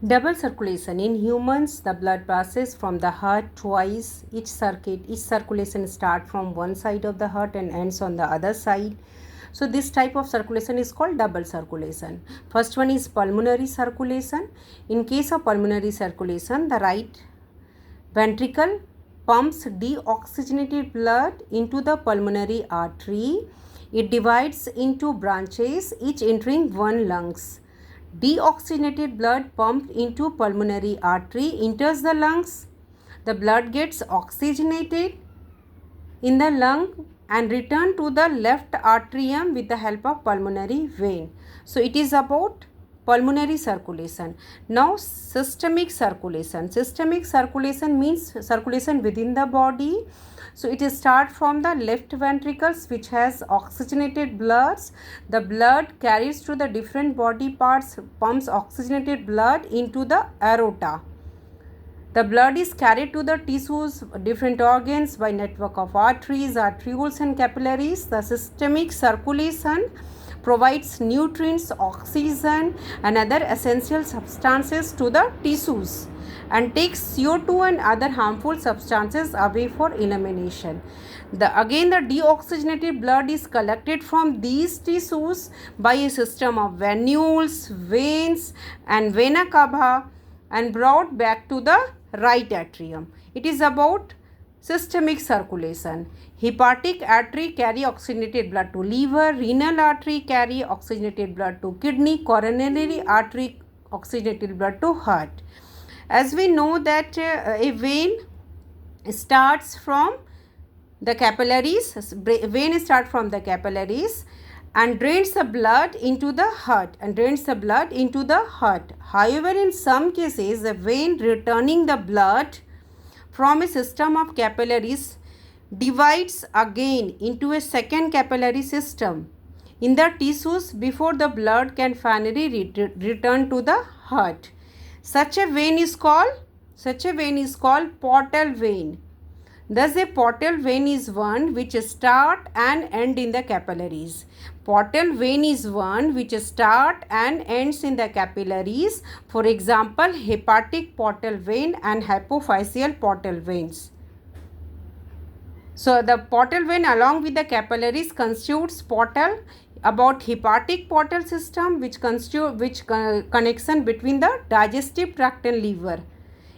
Double circulation. In humans, the blood passes from the heart twice. Each circulation starts from one side of the heart and ends on the other side. So this type of circulation is called double circulation. First one is pulmonary circulation. In case of pulmonary circulation, the right ventricle pumps deoxygenated blood into the pulmonary artery. It divides into branches, each entering one lungs. Deoxygenated blood pumped into pulmonary artery enters the lungs. The blood gets oxygenated in the lung and return to the left atrium with the help of pulmonary vein. So it is about pulmonary circulation. Now systemic circulation. Systemic circulation means circulation within the body. So it starts from the left ventricles, which has oxygenated bloods. The blood carries to the different body parts, pumps oxygenated blood into the aorta. The blood is carried to the tissues, different organs by network of arteries, arterioles and capillaries. The systemic circulation provides nutrients, oxygen and other essential substances to the tissues and takes CO2 and other harmful substances away for elimination. Again the deoxygenated blood is collected from these tissues by a system of venules, veins and vena cava and brought back to the right atrium. It is about systemic circulation. Hepatic artery carry oxygenated blood to liver, renal artery carry oxygenated blood to kidney, coronary artery oxygenated blood to heart. As we know that a vein starts from the capillaries, vein starts from the capillaries and drains the blood into the heart However, in some cases, the vein returning the blood from a system of capillaries divides again into a second capillary system in the tissues before the blood can finally return to the heart. Such a vein is called portal vein. Thus, a portal vein is one which start and end in the capillaries. Portal vein is one which start and ends in the capillaries. For example, hepatic portal vein and hypophyseal portal veins. So, the portal vein along with the capillaries constitutes portal. About hepatic portal system, which connection between the digestive tract and liver.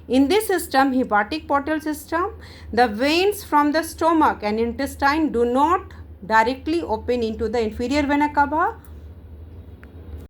In this system, hepatic portal system, the veins from the stomach and intestine do not directly open into the inferior vena cava,